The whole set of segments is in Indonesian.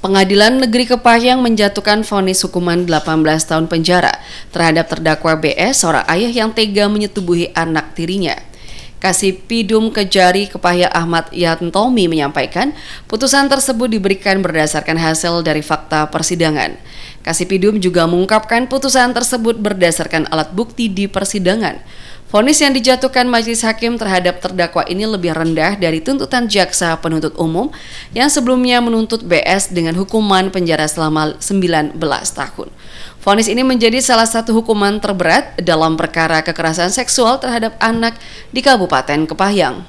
Pengadilan Negeri Kepahyang menjatuhkan vonis hukuman 18 tahun penjara terhadap terdakwa BS, seorang ayah yang tega menyetubuhi anak tirinya. Kasipidum Kejari Kepahyang Ahmad Yantomi menyampaikan, putusan tersebut diberikan berdasarkan hasil dari fakta persidangan. Kasipidum juga mengungkapkan putusan tersebut berdasarkan alat bukti di persidangan. Vonis yang dijatuhkan majelis hakim terhadap terdakwa ini lebih rendah dari tuntutan jaksa penuntut umum yang sebelumnya menuntut BS dengan hukuman penjara selama 19 tahun. Vonis ini menjadi salah satu hukuman terberat dalam perkara kekerasan seksual terhadap anak di Kabupaten Kepahyang.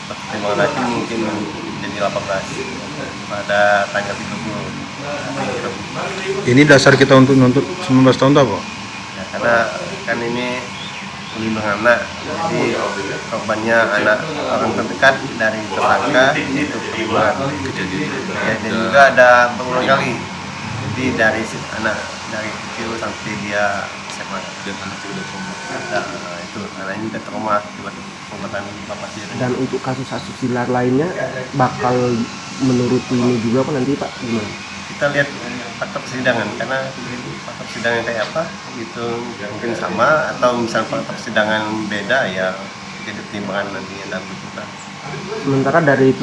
Pertimbangan hakim mungkin jadi 18 pada tanggal 30. Ini dasar kita untuk menuntut 19 tahun apa? Ya, karena kan ini perlindungan anak, jadi korbannya anak orang terdekat dari tersangka, yaitu perlindungan. Ya, dan juga ada berulang kali, jadi dari anak dari kecil sampai dia SMA. Dan anak itu udah trauma. Itu anak ini udah trauma akibat perbuatan bapak sendiri. Dan untuk kasus asusila lainnya bakal menuruti ini juga Pak nanti Pak gimana? Kita lihat fakta persidangan, karena fakta persidangan kayak apa gitu mungkin sama, atau misalnya fakta persidangan beda ya jadi pertimbangan nantinya dalam tuntutan. Sementara dari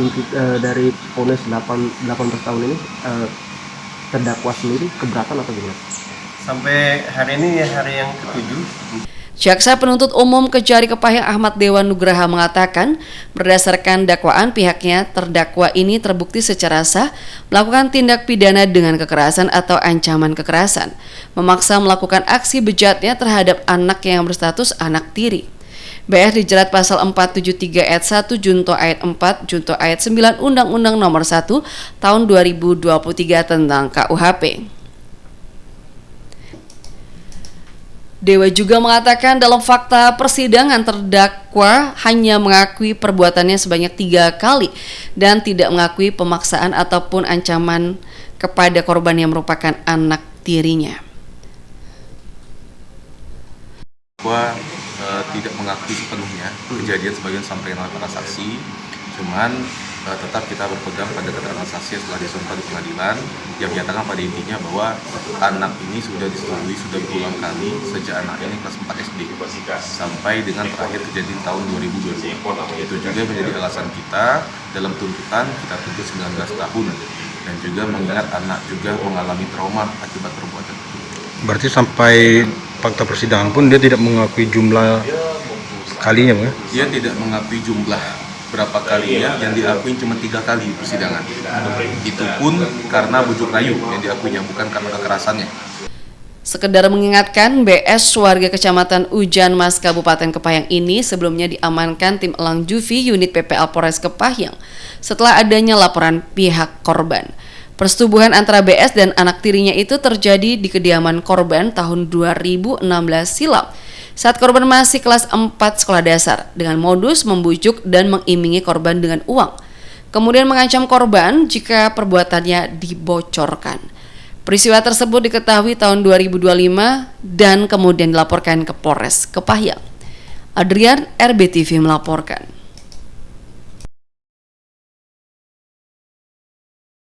vonis 18 tahun ini terdakwa sendiri keberatan atau gimana? Sampai hari ini ya hari yang ke-7. Jaksa penuntut umum Kejari Kepahyang Ahmad Dewan Nugraha mengatakan, berdasarkan dakwaan pihaknya, terdakwa ini terbukti secara sah melakukan tindak pidana dengan kekerasan atau ancaman kekerasan, memaksa melakukan aksi bejatnya terhadap anak yang berstatus anak tiri. BS dijerat pasal 473 ayat 1 Junto ayat 4 Junto ayat 9 Undang-Undang Nomor 1 Tahun 2023 tentang KUHP. Dewa juga mengatakan dalam fakta persidangan terdakwa hanya mengakui perbuatannya sebanyak 3 kali dan tidak mengakui pemaksaan ataupun ancaman kepada korban yang merupakan anak tirinya. Bahwa tidak mengakui sepenuhnya kejadian sebagian sampai oleh para saksi, cuman tetap kita berpegang pada keterangan saksi setelah disumpah di pengadilan yang menyatakan pada intinya bahwa anak ini sudah disetujui sudah berulang kali sejak anak ini kelas 4 SD sampai dengan terakhir kejadian tahun 2020. Itu juga menjadi alasan kita dalam tuntutan kita tuntut 19 tahun dan juga mengingat anak juga mengalami trauma akibat perbuatan itu. Berarti sampai fakta persidangan pun dia tidak mengakui jumlah kalinya, Bang? Dia tidak mengakui jumlah berapa kalinya, yang diakui cuma 3 kali di persidangan. Itu pun karena bujuk rayu yang diakuinya, bukan karena kekerasannya. Sekedar mengingatkan, BS warga Kecamatan Ujan Mas Kabupaten Kepahyang ini sebelumnya diamankan tim Elang Juvi unit PPL Polres Kepahyang setelah adanya laporan pihak korban. Persetubuhan antara BS dan anak tirinya itu terjadi di kediaman korban tahun 2016 silam saat korban masih kelas 4 sekolah dasar dengan modus membujuk dan mengimingi korban dengan uang. Kemudian mengancam korban jika perbuatannya dibocorkan. Peristiwa tersebut diketahui tahun 2025 dan kemudian dilaporkan ke Polres Kepahyang. Adrian, RBTV melaporkan.